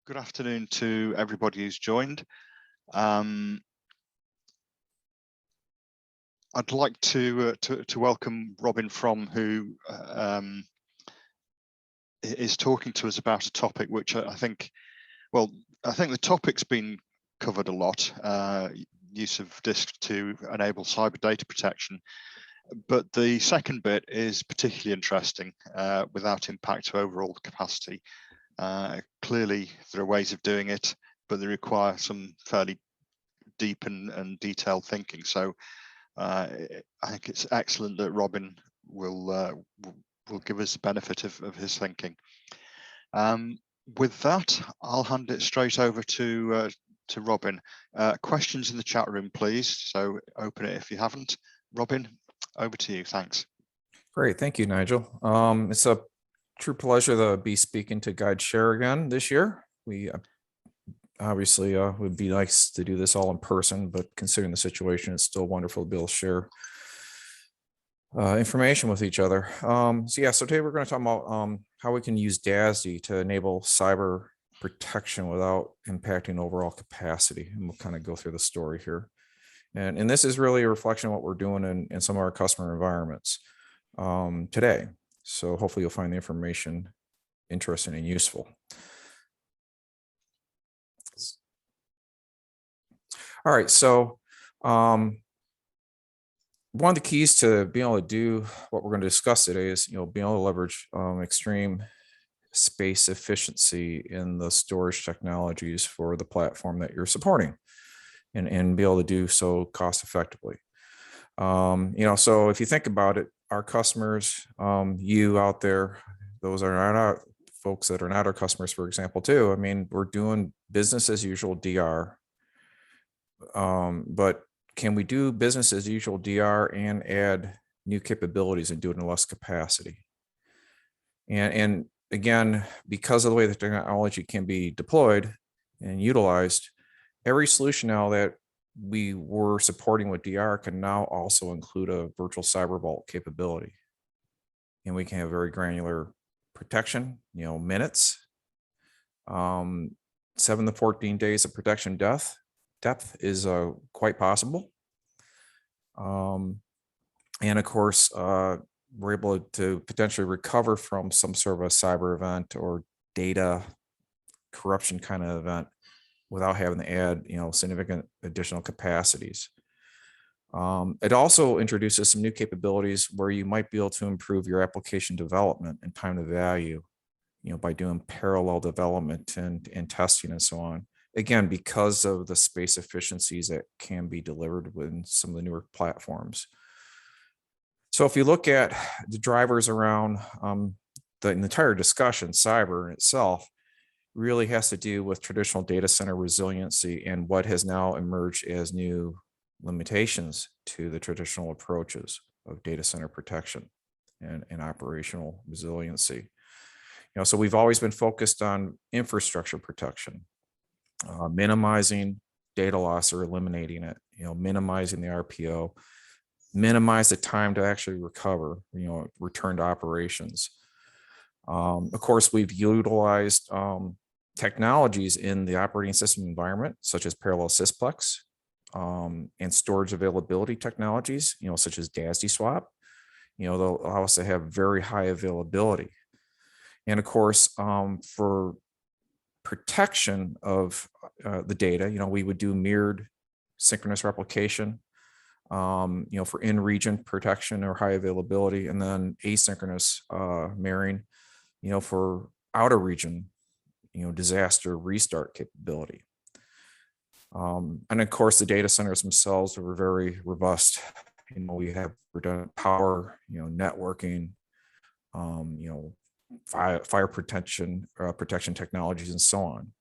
Good afternoon to everybody who's joined. I'd like to welcome Robin From, who is talking to us about a topic which I think the topic's been covered a lot, use of DISC to enable cyber data protection. But the second bit is particularly interesting, without impact to overall capacity. Clearly, there are ways of doing it, but they require some fairly deep and detailed thinking. So I think it's excellent that Robin will give us the benefit of his thinking. With that, I'll hand it straight over to Robin. Questions in the chat room, please. So open it if you haven't. Robin, over to you. Thanks. Great. Thank you, Nigel. It's a true pleasure to be speaking to GuideShare again this year. We obviously would be nice to do this all in person, but considering the situation, it's still wonderful to be able to share information with each other. So today we're going to talk about how we can use DASD to enable cyber protection without impacting overall capacity. And we'll kind of go through the story here. And this is really a reflection of what we're doing in some of our customer environments today. So hopefully you'll find the information interesting and useful. All right, so one of the keys to being able to do what we're going to discuss today is, being able to leverage extreme space efficiency in the storage technologies for the platform that you're supporting, and be able to do so cost effectively. So if you think about it, our customers, you out there, those are not our folks that are not our customers, for example, too. I mean, we're doing business as usual DR, but can we do business as usual DR and add new capabilities and do it in less capacity? And again, because of the way the technology can be deployed and utilized, every solution now that we were supporting with DR can now also include a virtual cyber vault capability. And we can have very granular protection, minutes, 7 to 14 days of protection depth is quite possible. And of course, we're able to potentially recover from some sort of a cyber event or data corruption kind of event without having to add, significant additional capacities. It also introduces some new capabilities where you might be able to improve your application development and time to value, by doing parallel development and testing and so on. Again, because of the space efficiencies that can be delivered with some of the newer platforms. So if you look at the drivers around the entire discussion, cyber in itself really has to do with traditional data center resiliency and what has now emerged as new limitations to the traditional approaches of data center protection and operational resiliency. So we've always been focused on infrastructure protection, minimizing data loss or eliminating it, minimizing the RPO, minimize the time to actually recover, return to operations. Of course, we've utilized technologies in the operating system environment, such as parallel sysplex and storage availability technologies, such as DASD swap. They'll allow us to have very high availability. And of course, for protection of the data, we would do mirrored synchronous replication, for in-region protection or high availability, and then asynchronous mirroring, for outer region, disaster restart capability. And of course, the data centers themselves are very robust. We have redundant power, networking, fire protection technologies, and so on.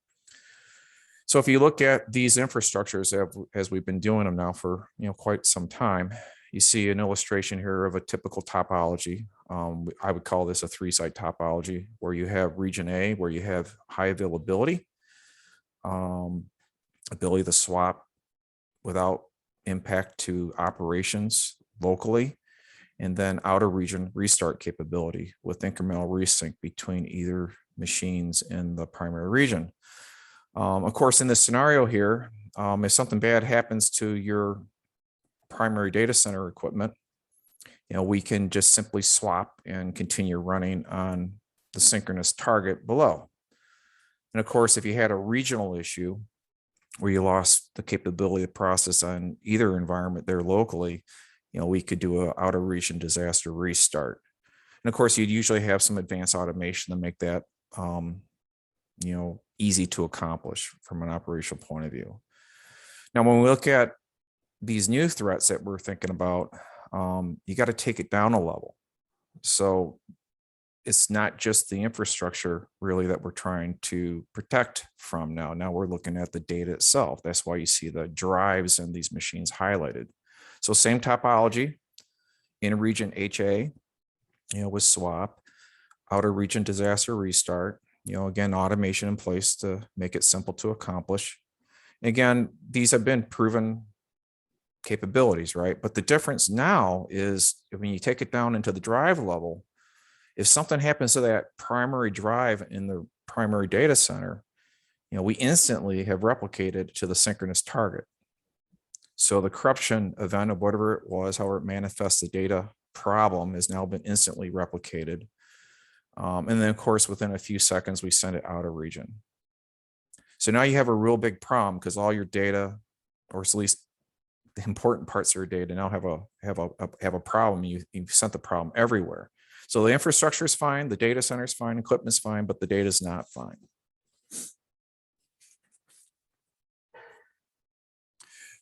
So if you look at these infrastructures as we've been doing them now for quite some time, you see an illustration here of a typical topology. I would call this a three-site topology, where you have region A, where you have high availability, ability to swap without impact to operations locally, and then outer region restart capability with incremental resync between either machines in the primary region. Of course, in this scenario here, if something bad happens to your primary data center equipment, we can just simply swap and continue running on the synchronous target below. And of course, if you had a regional issue where you lost the capability to process on either environment there locally, we could do an outer region disaster restart. And of course, you'd usually have some advanced automation to make that, easy to accomplish from an operational point of view. Now, when we look at these new threats that we're thinking about, you got to take it down a level. So it's not just the infrastructure really that we're trying to protect from now. Now we're looking at the data itself. That's why you see the drives in these machines highlighted. So same topology, in region HA, with swap, outer region disaster restart, again, automation in place to make it simple to accomplish. Again, these have been proven capabilities, right? But the difference now is when you take it down into the drive level, if something happens to that primary drive in the primary data center, we instantly have replicated to the synchronous target. So the corruption event of whatever it was, however it manifests the data problem, has now been instantly replicated. And then, of course, within a few seconds, we send it out of region. So now you have a real big problem because all your data, or at least the important parts of your data, now have a problem. You've sent the problem everywhere. So the infrastructure is fine, the data center is fine, equipment is fine, but the data is not fine.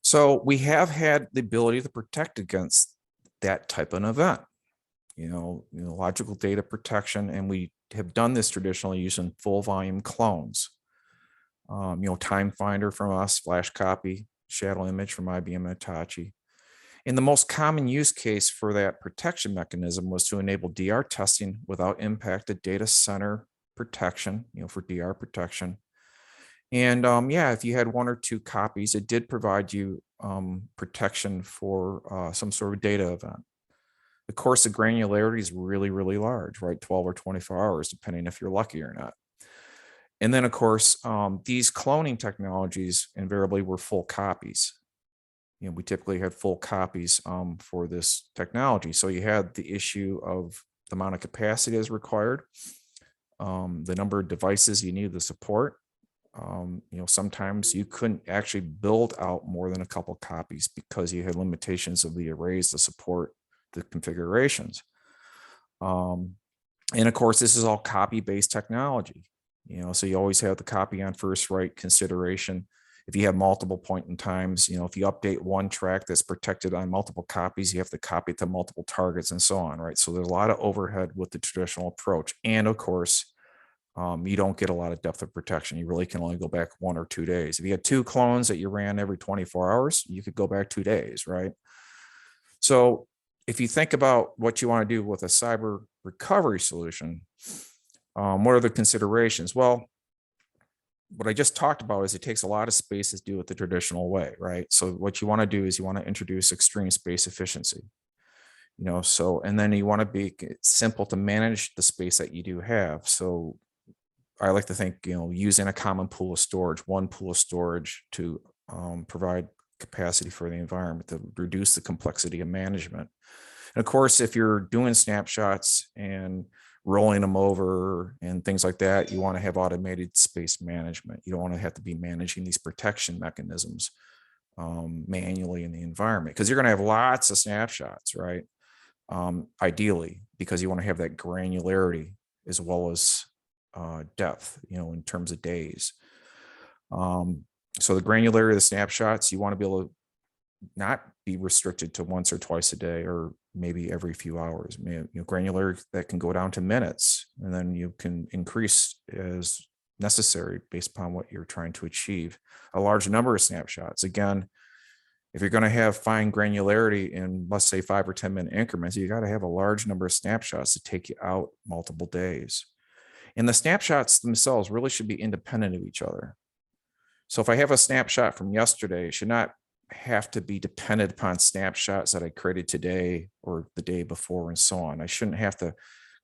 So we have had the ability to protect against that type of an event, logical data protection, and we have done this traditionally using full volume clones. Time Finder from us, Flash Copy, Shadow Image from IBM and Hitachi. And the most common use case for that protection mechanism was to enable DR testing without impact to data center protection, for DR protection. And if you had one or two copies, it did provide you protection for some sort of data event. Of course, the granularity is really, really large, right? 12 or 24 hours, depending if you're lucky or not. And then, of course, these cloning technologies invariably were full copies. We typically had full copies for this technology. So you had the issue of the amount of capacity as required, the number of devices you needed to support. Sometimes you couldn't actually build out more than a couple copies because you had limitations of the arrays to support the configurations. And of course, this is all copy-based technology. So you always have the copy on first write consideration. If you have multiple point in times, if you update one track that's protected on multiple copies, you have to copy it to multiple targets and so on, right? So there's a lot of overhead with the traditional approach. And of course, you don't get a lot of depth of protection. You really can only go back 1 or 2 days. If you had 2 clones that you ran every 24 hours, you could go back 2 days, right? So if you think about what you want to do with a cyber recovery solution, what are the considerations? Well, what I just talked about is it takes a lot of space to do it the traditional way, right? So what you want to do is you want to introduce extreme space efficiency, and then you want to be simple to manage the space that you do have. So I like to think, using a common pool of storage, one pool of storage to provide capacity for the environment to reduce the complexity of management. And of course, if you're doing snapshots and rolling them over and things like that, you want to have automated space management. You don't want to have to be managing these protection mechanisms manually in the environment, because you're going to have lots of snapshots, right? Ideally, because you want to have that granularity as well as depth, in terms of days. So the granularity of the snapshots, you want to be able to not be restricted to once or twice a day, or maybe every few hours. Granularity that can go down to minutes, and then you can increase as necessary based upon what you're trying to achieve. A large number of snapshots. Again, if you're going to have fine granularity in, let's say, 5 or 10 minute increments, you got to have a large number of snapshots to take you out multiple days. And the snapshots themselves really should be independent of each other. So if I have a snapshot from yesterday, it should not have to be dependent upon snapshots that I created today or the day before and so on. I shouldn't have to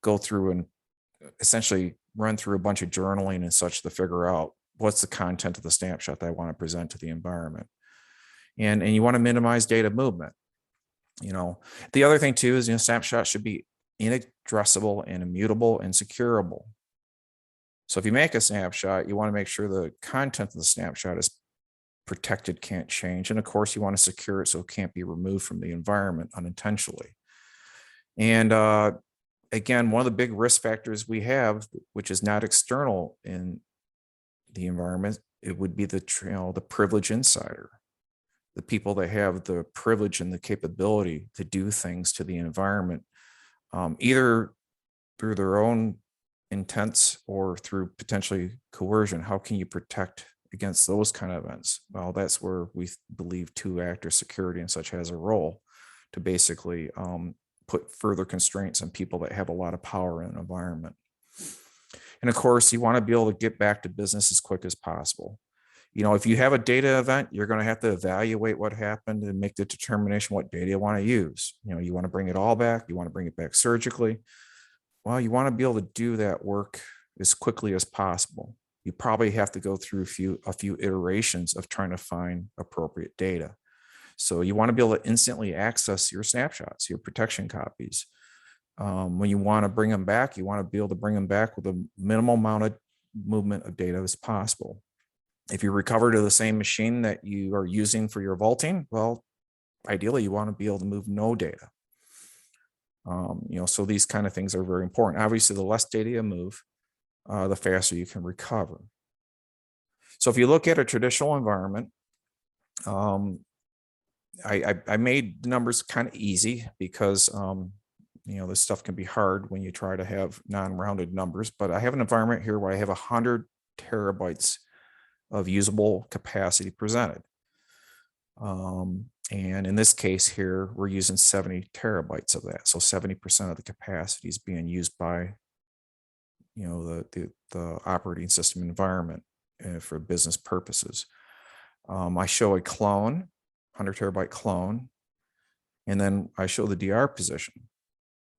go through and essentially run through a bunch of journaling and such to figure out what's the content of the snapshot that I want to present to the environment. And you want to minimize data movement. The other thing too is, snapshots should be inaddressable and immutable and securable. So if you make a snapshot, you want to make sure the content of the snapshot is protected, can't change. And of course, you want to secure it so it can't be removed from the environment unintentionally. And again, one of the big risk factors we have, which is not external in the environment, it would be the privileged insider, the people that have the privilege and the capability to do things to the environment, either through their own intents or through potentially coercion. How can you protect against those kind of events? Well, that's where we believe two-actor security and such has a role to basically put further constraints on people that have a lot of power in an environment. And of course, you want to be able to get back to business as quick as possible. If you have a data event, you're going to have to evaluate what happened and make the determination what data you want to use. You want to bring it all back. You want to bring it back surgically. Well, you want to be able to do that work as quickly as possible. You probably have to go through a few iterations of trying to find appropriate data. So you want to be able to instantly access your snapshots, your protection copies. When you want to bring them back, you want to be able to bring them back with a minimal amount of movement of data as possible. If you recover to the same machine that you are using for your vaulting, well, ideally you want to be able to move no data. So these kind of things are very important. Obviously, the less data you move, the faster you can recover. So if you look at a traditional environment, I made the numbers kind of easy because this stuff can be hard when you try to have non-rounded numbers. But I have an environment here where I have 100 terabytes of usable capacity presented. And in this case here, we're using 70 terabytes of that. So 70% of the capacity is being used by, the operating system environment for business purposes. I show a clone, 100 terabyte clone, and then I show the DR position.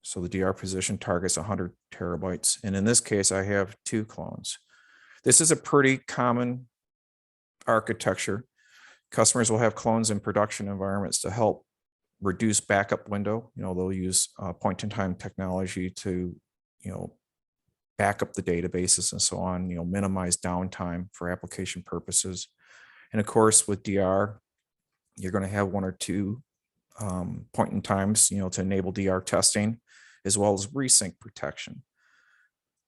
So the DR position targets 100 terabytes. And in this case, I have 2 clones. This is a pretty common architecture. Customers will have clones in production environments to help reduce backup window. They'll use point-in-time technology to, back up the databases and so on, minimize downtime for application purposes. And of course, with DR, you're going to have 1 or 2 point-in-times, to enable DR testing, as well as resync protection.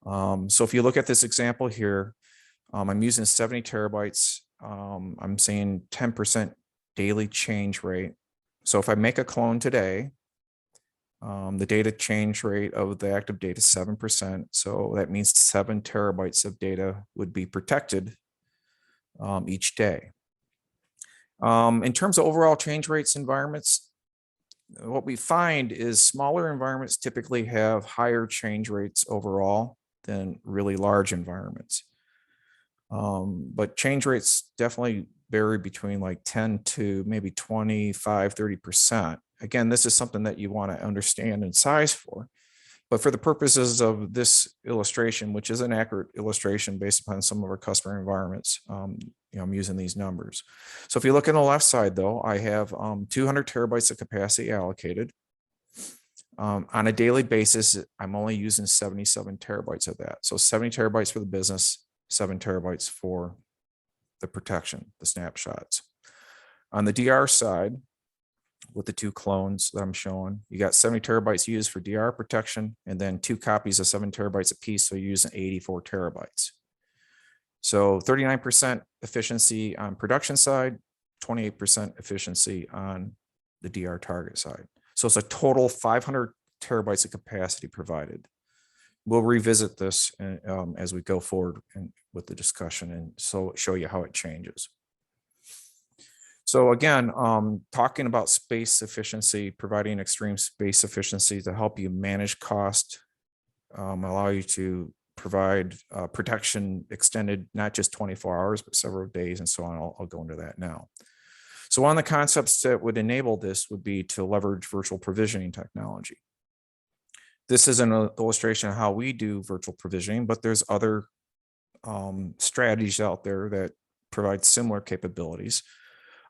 So if you look at this example here, I'm using 70 terabytes. I'm saying 10% daily change rate. So if I make a clone today, the data change rate of the active data is 7%. So that means 7 terabytes of data would be protected each day. In terms of overall change rates environments, what we find is smaller environments typically have higher change rates overall than really large environments. But change rates definitely vary between like 10 to maybe 25, 30%. Again, this is something that you want to understand and size for. But for the purposes of this illustration, which is an accurate illustration based upon some of our customer environments, I'm using these numbers. So if you look on the left side, though, I have 200 terabytes of capacity allocated. On a daily basis, I'm only using 77 terabytes of that. So 70 terabytes for the business, 7 terabytes for the protection, the snapshots. On the DR side, with the 2 clones that I'm showing, you got 70 terabytes used for DR protection, and then 2 copies of 7 terabytes apiece, so you're using 84 terabytes. So 39% efficiency on production side, 28% efficiency on the DR target side. So it's a total 500 terabytes of capacity provided. We'll revisit this as we go forward with the discussion and so show you how it changes. So again, talking about space efficiency, providing extreme space efficiency to help you manage cost, allow you to provide protection extended not just 24 hours, but several days and so on. I'll go into that now. So one of the concepts that would enable this would be to leverage virtual provisioning technology. This is an illustration of how we do virtual provisioning, but there's other strategies out there that provide similar capabilities.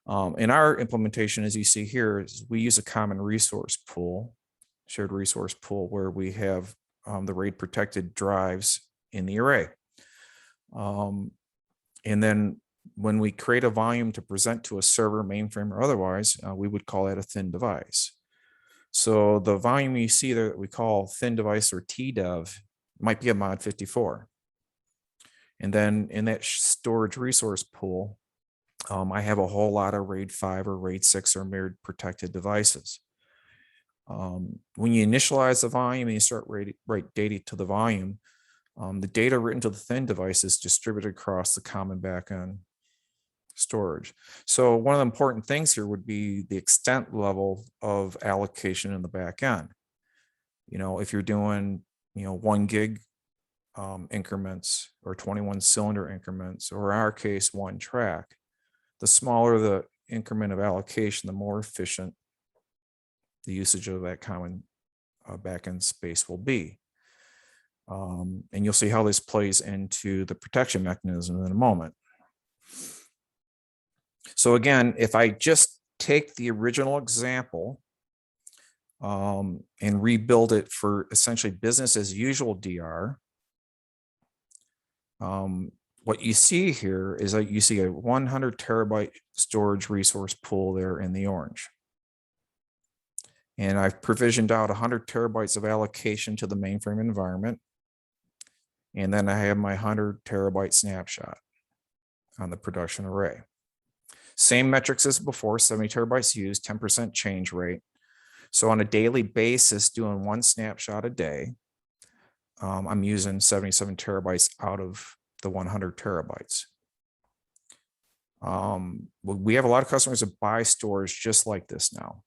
In our implementation, as you see here, is we use a common resource pool, shared resource pool, where we have the RAID protected drives in the array. And then when we create a volume to present to a server, mainframe, or otherwise, we would call that a thin device. So the volume you see there that we call thin device or TDEV might be a mod 54. And then in that storage resource pool, I have a whole lot of RAID 5 or RAID 6 or mirrored protected devices. When you initialize the volume and you start write data to the volume, the data written to the thin device is distributed across the common backend storage. So one of the important things here would be the extent level of allocation in the backend. If you're doing, 1 gig increments or 21 cylinder increments, or in our case, 1 track, the smaller the increment of allocation, the more efficient the usage of that common backend space will be. And you'll see how this plays into the protection mechanism in a moment. So again, if I just take the original example and rebuild it for essentially business as usual DR, what you see here is that you see a 100 terabyte storage resource pool there in the orange. And I've provisioned out 100 terabytes of allocation to the mainframe environment. And then I have my 100 terabyte snapshot on the production array. Same metrics as before, 70 terabytes used, 10% change rate. So on a daily basis, doing 1 snapshot a day, I'm using 77 terabytes out of the 100 terabytes. We have a lot of customers that buy storage just like this now,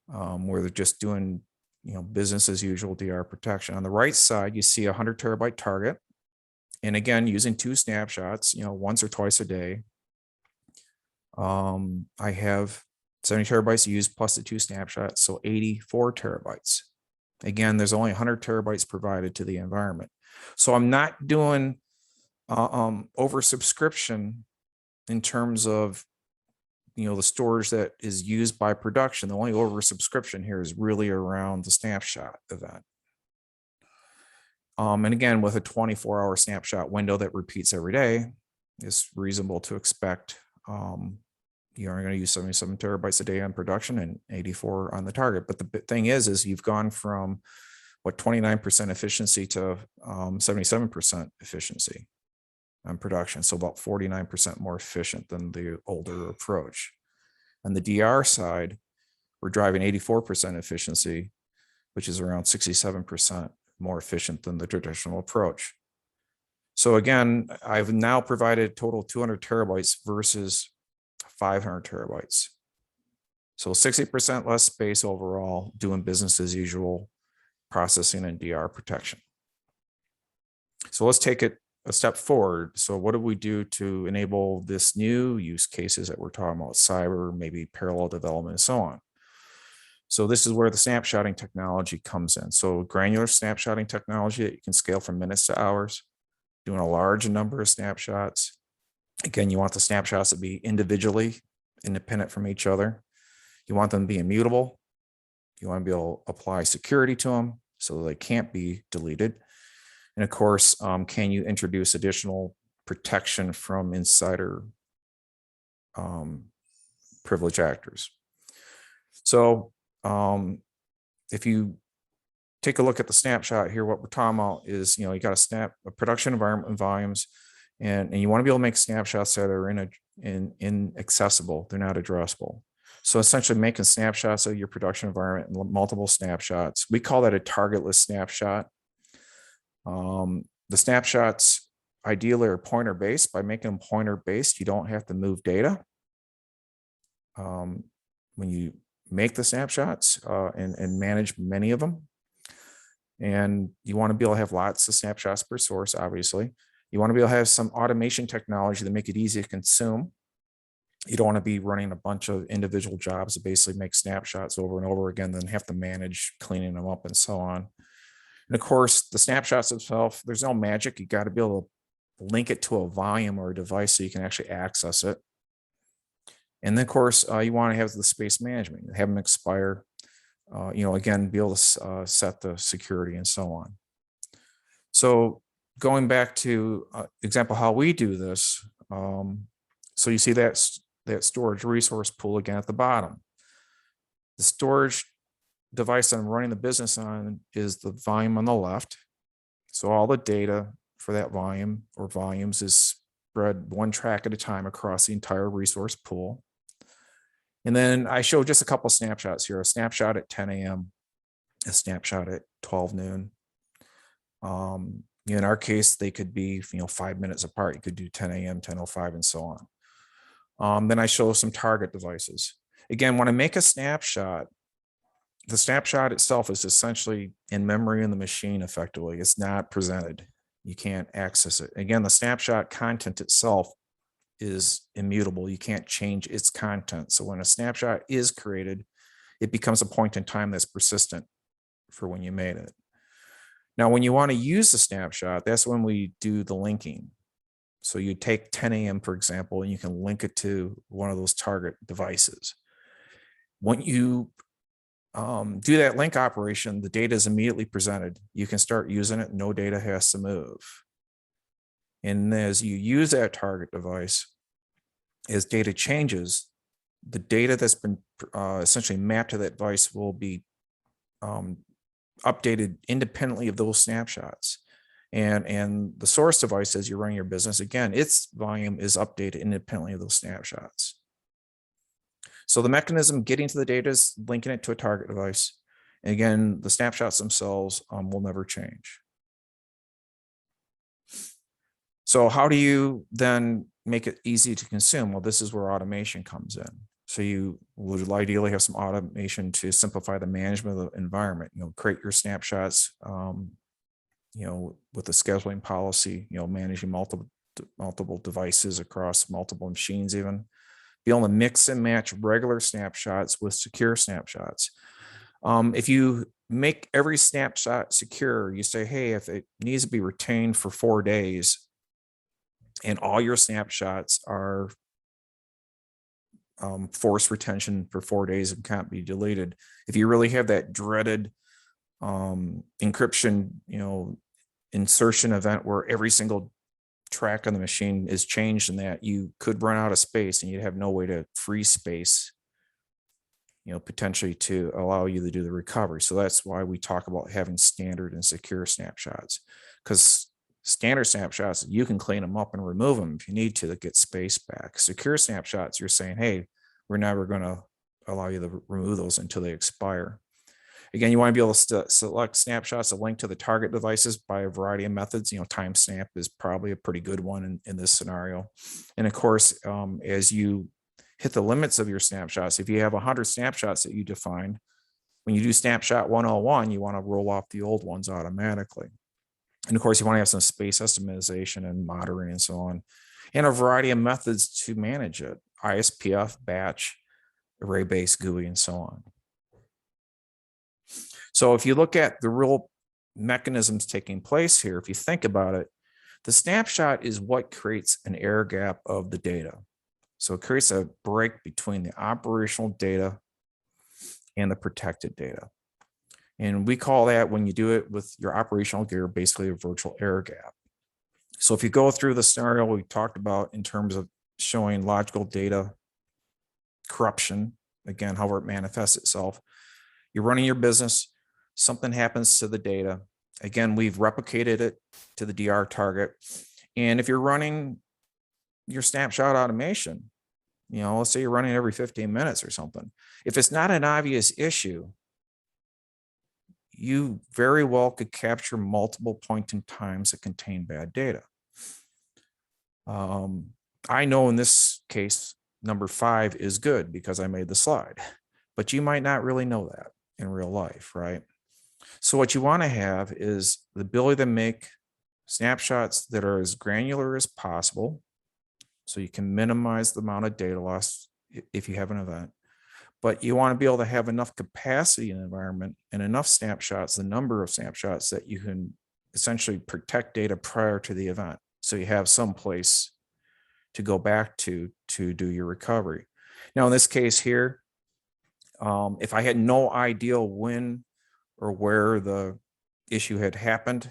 where they're just doing business as usual DR protection. On the right side, you see a 100 terabyte target. And again, using 2 snapshots, once or twice a day. I have 70 terabytes used plus the 2 snapshots, so 84 terabytes. Again, there's only 100 terabytes provided to the environment. So I'm not doing oversubscription in terms of the storage that is used by production. The only oversubscription here is really around the snapshot event. And again, with a 24-hour snapshot window that repeats every day, it's reasonable to expect you're going to use 77 terabytes a day on production and 84 on the target. But the thing is you've gone from 29% efficiency to 77% efficiency on production. So about 49% more efficient than the older approach. On the DR side, we're driving 84% efficiency, which is around 67% more efficient than the traditional approach. So again, I've now provided total 200 terabytes versus 500 terabytes. So 60% less space overall, doing business as usual, processing and DR protection. So let's take it a step forward. So what do we do to enable this new use cases that we're talking about, cyber, maybe parallel development, and so on? So this is where the snapshotting technology comes in. So granular snapshotting technology that you can scale from minutes to hours, doing a large number of snapshots. Again, you want the snapshots to be individually independent from each other. You want them to be immutable. You want to be able to apply security to them so they can't be deleted. And of course, can you introduce additional protection from insider privilege actors? So if you take a look at the snapshot here, what we're talking about is, you got a production environment and volumes, and you want to be able to make snapshots that are inaccessible. They're not addressable. So essentially making snapshots of your production environment and multiple snapshots. We call that a targetless snapshot. The snapshots ideally are pointer based. By making them pointer based, you don't have to move data. When you make the snapshots and manage many of them, and you want to be able to have lots of snapshots per source, obviously. You want to be able to have some automation technology to make it easy to consume. You don't want to be running a bunch of individual jobs to basically make snapshots over and over again, then have to manage cleaning them up and so on. And of course, the snapshots themselves, there's no magic. You got to be able to link it to a volume or a device so you can actually access it. And then, of course, you want to have the space management, have them expire, again, be able to set the security and so on. So going back to example, how we do this. So you see that storage resource pool again at the bottom. The storage device that I'm running the business on is the volume on the left. So all the data for that volume or volumes is spread one track at a time across the entire resource pool. And then I show just a couple of snapshots here, a snapshot at 10 a.m., a snapshot at 12 noon. In our case, they could be 5 minutes apart. You could do 10 a.m., 10:05, and so on. Then I show some target devices. Again, when I make a snapshot, the snapshot itself is essentially in memory in the machine effectively. It's not presented. You can't access it. Again, the snapshot content itself is immutable. You can't change its content. So when a snapshot is created, it becomes a point in time that's persistent for when you made it. Now, when you want to use the snapshot, that's when we do the linking. So you take 10 a.m., for example, and you can link it to one of those target devices. When you do that link operation, the data is immediately presented. You can start using it. No data has to move. And as you use that target device, as data changes, the data that's been essentially mapped to that device will be updated independently of those snapshots. And the source device, as you're running your business, again, its volume is updated independently of those snapshots. So the mechanism getting to the data is linking it to a target device. And again, the snapshots themselves will never change. So how do you then make it easy to consume? Well, this is where automation comes in. So you would ideally have some automation to simplify the management of the environment. Create your snapshots, with the scheduling policy, managing multiple devices across multiple machines, even be able to mix and match regular snapshots with secure snapshots. If you make every snapshot secure, you say, hey, if it needs to be retained for 4 days and all your snapshots are forced retention for 4 days and can't be deleted. If you really have that dreaded encryption, insertion event where every single track on the machine is changed, and that you could run out of space and you'd have no way to free space, potentially to allow you to do the recovery. So that's why we talk about having standard and secure snapshots, because standard snapshots, you can clean them up and remove them if you need to get space back. Secure snapshots, you're saying, hey, we're never going to allow you to remove those until they expire. Again, you want to be able to select snapshots that link to the target devices by a variety of methods. Timestamp is probably a pretty good one in this scenario. And of course, as you hit the limits of your snapshots, if you have 100 snapshots that you define, when you do snapshot 101, you want to roll off the old ones automatically. And of course, you want to have some space estimation and monitoring and so on, and a variety of methods to manage it: ISPF, batch, array-based GUI, and so on. So if you look at the real mechanisms taking place here, if you think about it, the snapshot is what creates an air gap of the data. So it creates a break between the operational data and the protected data. And we call that, when you do it with your operational gear, basically a virtual air gap. So if you go through the scenario we talked about in terms of showing logical data corruption, again, however it manifests itself, you're running your business, something happens to the data. Again, we've replicated it to the DR target. And if you're running your snapshot automation, let's say you're running every 15 minutes or something, if it's not an obvious issue, you very well could capture multiple point in times that contain bad data. I know in this case, number 5 is good because I made the slide, but you might not really know that in real life, right? So what you want to have is the ability to make snapshots that are as granular as possible, so you can minimize the amount of data loss if you have an event, but you want to be able to have enough capacity in the environment and enough snapshots, the number of snapshots that you can essentially protect data prior to the event. So you have some place to go back to do your recovery. Now, in this case here, if I had no idea when or where the issue had happened,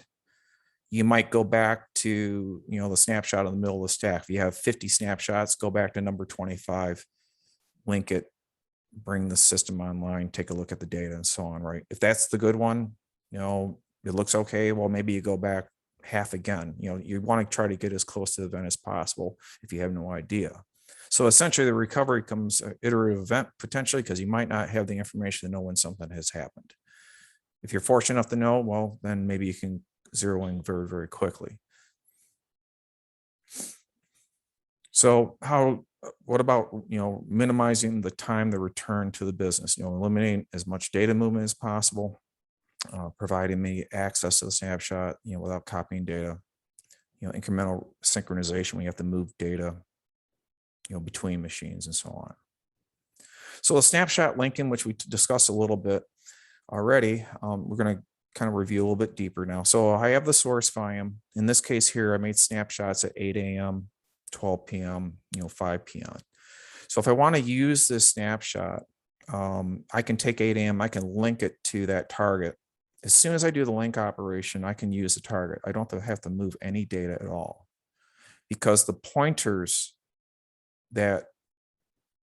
you might go back to, the snapshot in the middle of the stack. If you have 50 snapshots, go back to number 25, link it, bring the system online, take a look at the data and so on, right? If that's the good one, it looks okay. Well, maybe you go back half again. You want to try to get as close to the event as possible if you have no idea. So essentially the recovery comes an iterative event potentially, because you might not have the information to know when something has happened. If you're fortunate enough to know, well, then maybe you can zero in very, very quickly. So what about, minimizing the time to return to the business, eliminating as much data movement as possible, providing me access to the snapshot, without copying data, incremental synchronization when you have to move data, between machines and so on. So the snapshot linking, which we discussed a little bit already, we're going to kind of review a little bit deeper now. So I have the source volume. In this case here, I made snapshots at 8 a.m., 12 p.m., 5 p.m. So if I want to use this snapshot, I can take 8 a.m., I can link it to that target. As soon as I do the link operation, I can use the target. I don't have to move any data at all, because the pointers that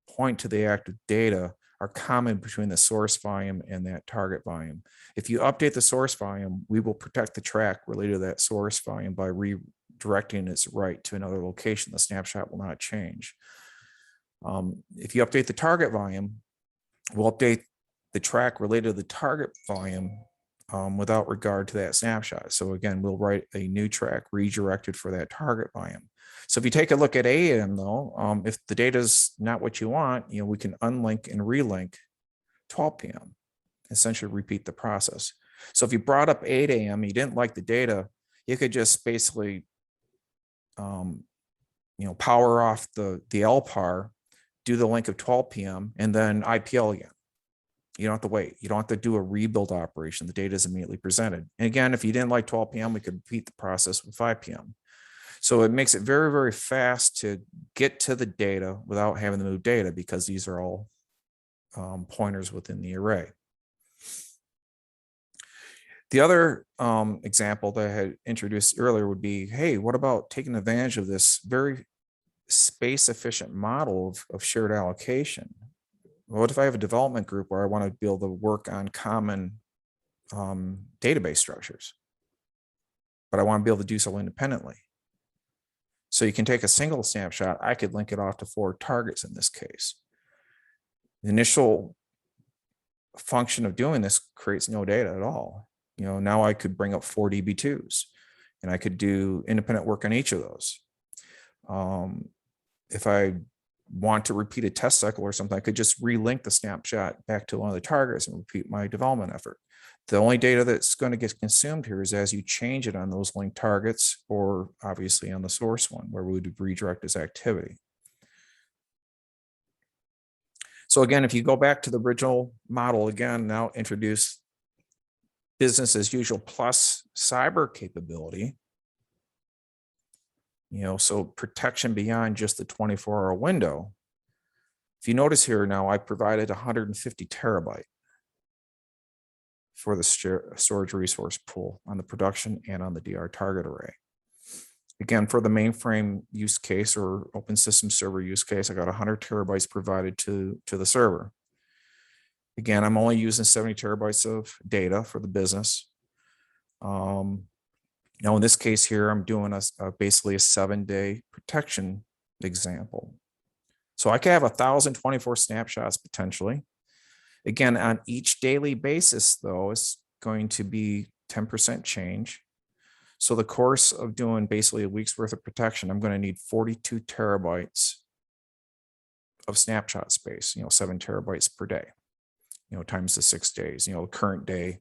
point to the active data are common between the source volume and that target volume. If you update the source volume, we will protect the track related to that source volume by redirecting its write to another location. The snapshot will not change. If you update the target volume, we'll update the track related to the target volume without regard to that snapshot. So again, we'll write a new track redirected for that target volume. So if you take a look at AM though, if the data is not what you want, we can unlink and relink 12 p.m. Essentially repeat the process. So if you brought up 8 a.m., you didn't like the data, you could just basically, power off the LPAR, do the link of 12 p.m. and then IPL again. You don't have to wait. You don't have to do a rebuild operation. The data is immediately presented. And again, if you didn't like 12 p.m., we could repeat the process with 5 p.m. So it makes it very, very fast to get to the data without having to move data, because these are all pointers within the array. The other example that I had introduced earlier would be, hey, what about taking advantage of this very space efficient model of shared allocation? What if I have a development group where I want to be able to work on common database structures, but I want to be able to do so independently? So you can take a single snapshot. I could link it off to 4 targets in this case. The initial function of doing this creates no data at all. Now I could bring up 4 DB2s and I could do independent work on each of those. If I want to repeat a test cycle or something, I could just relink the snapshot back to one of the targets and repeat my development effort. The only data that's going to get consumed here is as you change it on those linked targets, or obviously on the source one where we would redirect this activity. So again, if you go back to the original model, again, now introduce business as usual plus cyber capability. So protection beyond just the 24-hour window. If you notice here now, I provided 150 terabyte for the storage resource pool on the production and on the DR target array. Again, for the mainframe use case or open system server use case, I got 100 terabytes provided to the server. Again, I'm only using 70 terabytes of data for the business. Now in this case here, I'm doing basically a 7-day protection example. So I could have 1,024 snapshots potentially. Again, on each daily basis though, it's going to be 10% change. So the course of doing basically a week's worth of protection, I'm going to need 42 terabytes of snapshot space, 7 terabytes per day, times the 6 days, current day,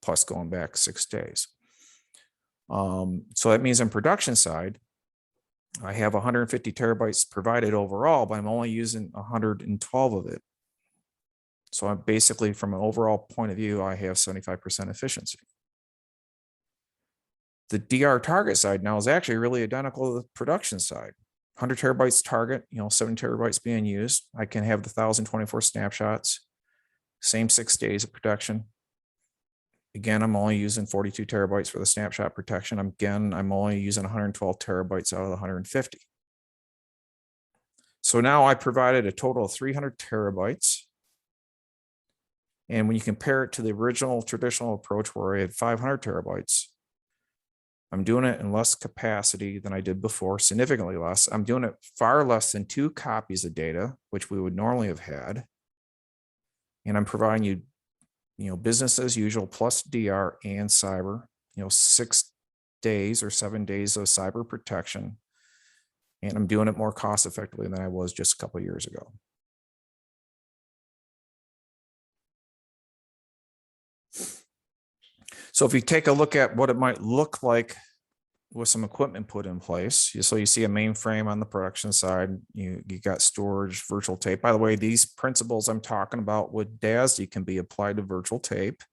plus going back 6 days. So that means on production side, I have 150 terabytes provided overall, but I'm only using 112 of it So I'm basically, from an overall point of view, I have 75% efficiency. The DR target side now is actually really identical to the production side. 100 terabytes target, 7 terabytes being used. I can have the 1024 snapshots, same 6 days of protection. Again, I'm only using 42 terabytes for the snapshot protection. Again, I'm only using 112 terabytes out of the 150. So now I provided a total of 300 terabytes. And when you compare it to the original traditional approach where I had 500 terabytes, I'm doing it in less capacity than I did before, significantly less. I'm doing it far less than 2 copies of data, which we would normally have had. And I'm providing you, business as usual plus DR and cyber, 6 days or 7 days of cyber protection. And I'm doing it more cost effectively than I was just a couple of years ago. So if you take a look at what it might look like with some equipment put in place, so you see a mainframe on the production side, you got storage, virtual tape. By the way, these principles I'm talking about with DASD can be applied to virtual tape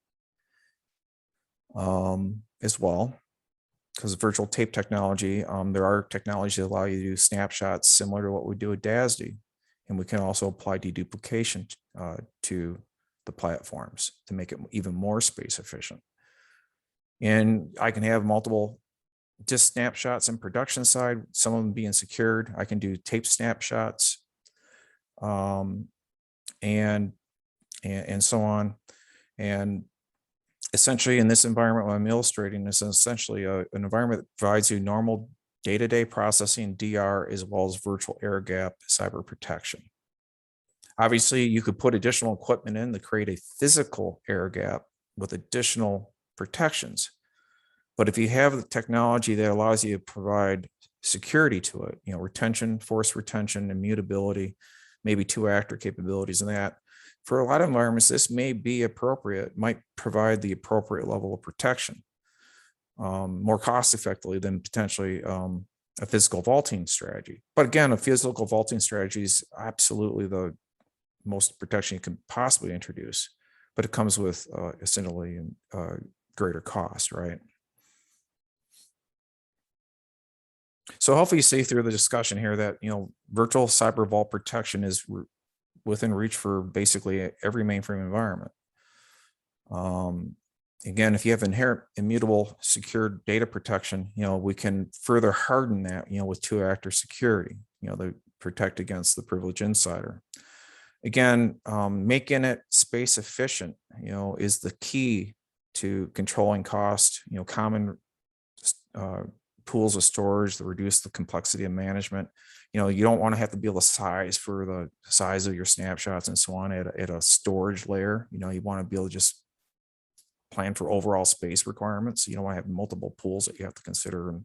as well, because virtual tape technology, there are technologies that allow you to do snapshots similar to what we do with DASD. And we can also apply deduplication to the platforms to make it even more space efficient. And I can have multiple disk snapshots in production side, some of them being secured. I can do tape snapshots and so on. And essentially in this environment, what I'm illustrating is essentially an environment that provides you normal day-to-day processing, DR, as well as virtual air gap cyber protection. Obviously, you could put additional equipment in to create a physical air gap with additional protections. But if you have the technology that allows you to provide security to it, retention, force retention, immutability, maybe 2-actor capabilities and that, for a lot of environments, this may be appropriate, might provide the appropriate level of protection more cost effectively than potentially a physical vaulting strategy. But again, a physical vaulting strategy is absolutely the most protection you can possibly introduce, but it comes with essentially greater cost, right? So hopefully you see through the discussion here that, virtual cyber vault protection is within reach for basically every mainframe environment. Again, if you have inherent immutable secured data protection, we can further harden that, with 2-actor security, to protect against the privileged insider. Again, making it space efficient, is the key to controlling cost, common pools of storage to reduce the complexity of management. You don't want to have to be able to size for the size of your snapshots and so on at a storage layer. You want to be able to just plan for overall space requirements. You don't want to have multiple pools that you have to consider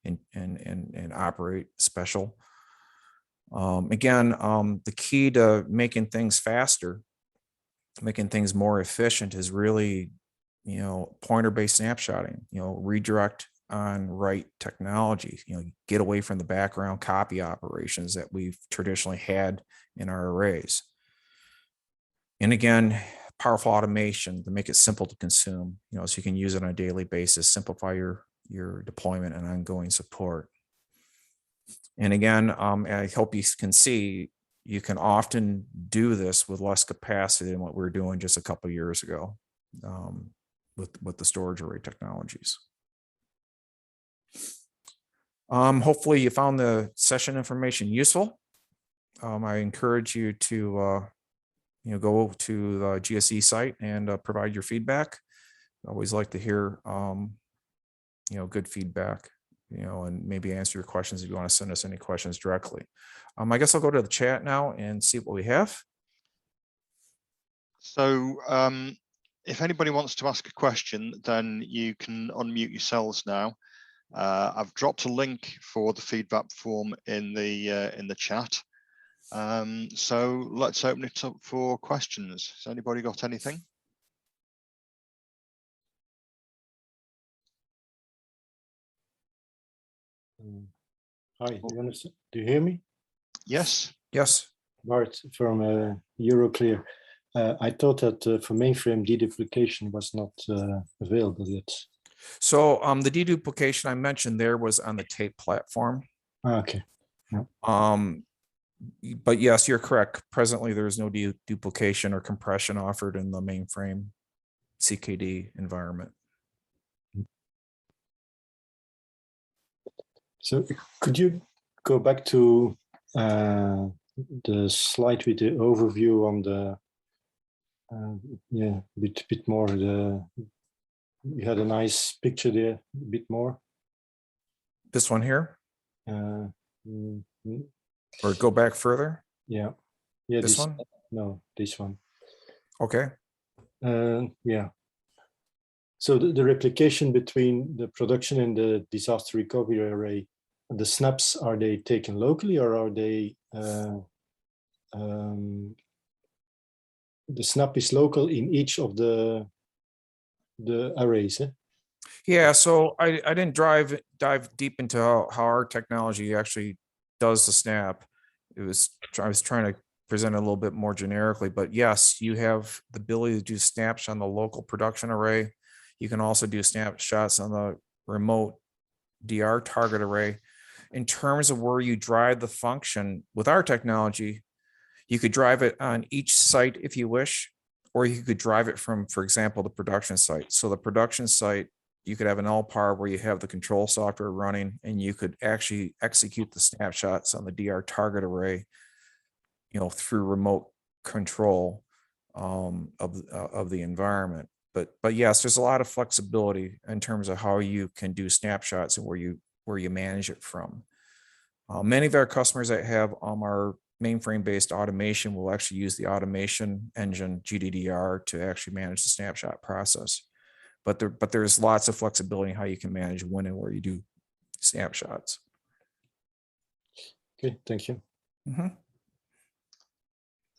and operate special. Again, the key to making things faster, making things more efficient is really, pointer-based snapshotting, redirect on write technology, get away from the background copy operations that we've traditionally had in our arrays. And again, powerful automation to make it simple to consume, so you can use it on a daily basis, simplify your deployment and ongoing support. And again, I hope you can see you can often do this with less capacity than what we were doing just a couple of years ago with the storage array technologies. Hopefully you found the session information useful. I encourage you to go to the GSE site and provide your feedback. I always like to hear good feedback, and maybe answer your questions if you want to send us any questions directly. I guess I'll go to the chat now and see what we have. So if anybody wants to ask a question, then you can unmute yourselves now. I've dropped a link for the feedback form in the chat. So let's open it up for questions. Has anybody got anything? Hi, do you hear me? Yes. Yes. Bart from Euroclear. I thought that for mainframe deduplication was not available yet. So the deduplication I mentioned there was on the tape platform. Okay. But yes, you're correct. Presently, there is no duplication or compression offered in the mainframe CKD environment. So could you go back to the slide with the overview on the bit more you had a nice picture there, a bit more. This one here, Mm, mm, or go back further. yeah, This one. No, this one. Okay. Yeah. So the replication between the production and the disaster recovery array, the snaps, are they taken locally, or are they the snap is local in each of the arrays? Eh? Yeah, so I didn't dive deep into how our technology actually does the snap. I was trying to present it a little bit more generically, but yes, you have the ability to do snaps on the local production array. You can also do snapshots on the remote DR target array. In terms of where you drive the function with our technology, you could drive it on each site if you wish, or you could drive it from, for example, the production site. So the production site, you could have an LPAR where you have the control software running, and you could actually execute the snapshots on the DR target array, through remote control of the environment. But yes, there's a lot of flexibility in terms of how you can do snapshots and where you manage it from. Many of our customers that have our mainframe-based automation will actually use the automation engine GDDR to actually manage the snapshot process. But there's lots of flexibility in how you can manage when and where you do snapshots. Okay, thank you. Mm-hmm.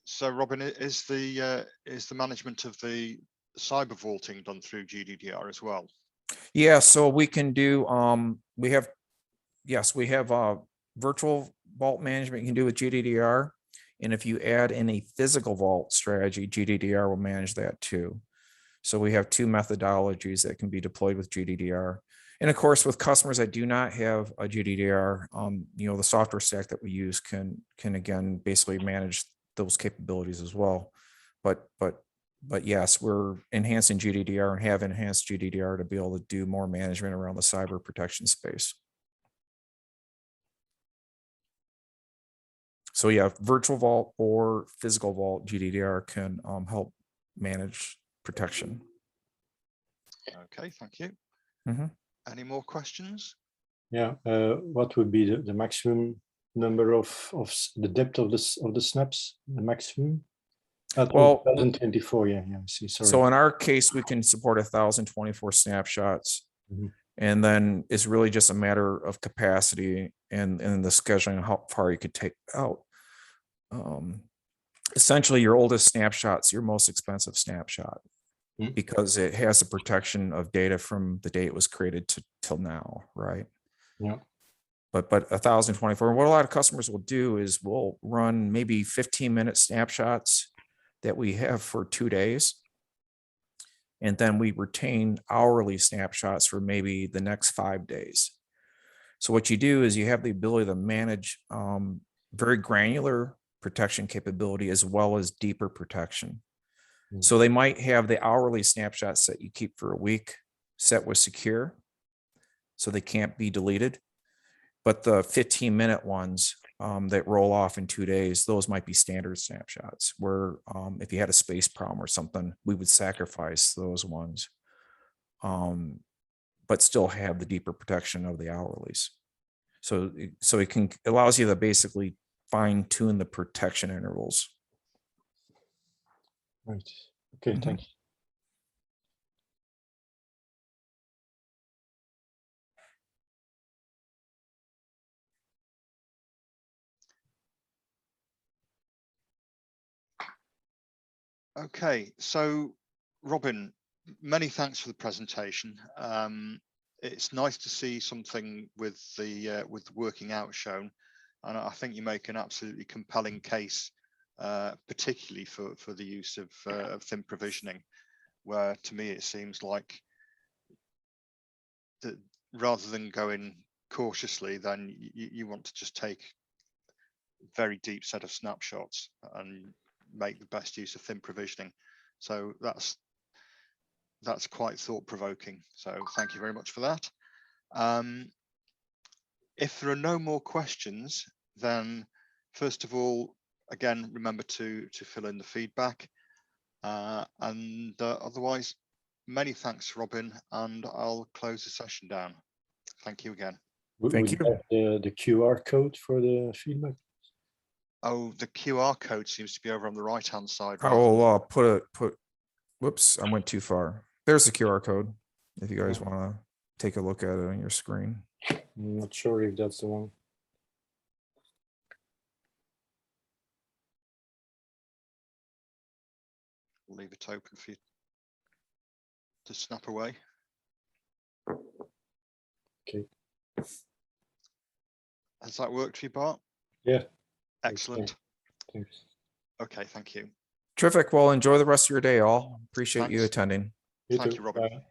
So, Robin, is the management of the cyber vaulting done through GDDR as well? Yeah, so we can do. We have virtual vault management you can do with GDDR, and if you add in a physical vault strategy, GDDR will manage that too. So we have two methodologies that can be deployed with GDDR. And of course, with customers that do not have a GDDR, the software stack that we use can again basically manage those capabilities as well. But yes, we're enhancing GDDR and have enhanced GDDR to be able to do more management around the cyber protection space. So yeah, virtual vault or physical vault GDDR can help manage protection. Okay, thank you. Mm-hmm. Any more questions? Yeah, what would be the maximum number of the depth of the snaps? The maximum? Well, 2024. Yeah, I see. Sorry. So in our case, we can support 1,024 snapshots, mm-hmm. And then it's really just a matter of capacity and the scheduling, how far you could take out. Essentially, your oldest snapshot's your most expensive snapshot because it has the protection of data from the date it was created till now, right? Yeah. But 1,024. What a lot of customers will do is we'll run maybe 15-minute snapshots that we have for 2 days. And then we retain hourly snapshots for maybe the next 5 days. So what you do is you have the ability to manage very granular protection capability as well as deeper protection. So they might have the hourly snapshots that you keep for a week set with secure, so they can't be deleted. But the 15-minute ones that roll off in 2 days, those might be standard snapshots where if you had a space problem or something, we would sacrifice those ones, but still have the deeper protection of the hourlies. So it allows you to basically fine tune the protection intervals. Right. Okay, thank you. Okay, so Robin, many thanks for the presentation. It's nice to see something with the working out shown, and I think you make an absolutely compelling case particularly for the use of thin provisioning, where to me it seems like that rather than going cautiously, then you want to just take a very deep set of snapshots and make the best use of thin provisioning. So that's quite thought-provoking. So thank you very much for that. If there are no more questions, then first of all, again, remember to fill in the feedback. Otherwise, many thanks, Robin, and I'll close the session down. Thank you again. Thank Would you. have the QR code for the feedback? Oh, the QR code seems to be over on the right-hand side. I'll whoops, I went too far. There's the QR code if you guys want to take a look at it on your screen. I'm not sure if that's the one. I'll leave it open for you to snap away. Okay. Has that worked for you, Bart? Yeah. Excellent. Thanks. Okay, thank you. Terrific. Well, enjoy the rest of your day, all. Appreciate you Thanks. attending. You Thank too. you, Robin. Bye.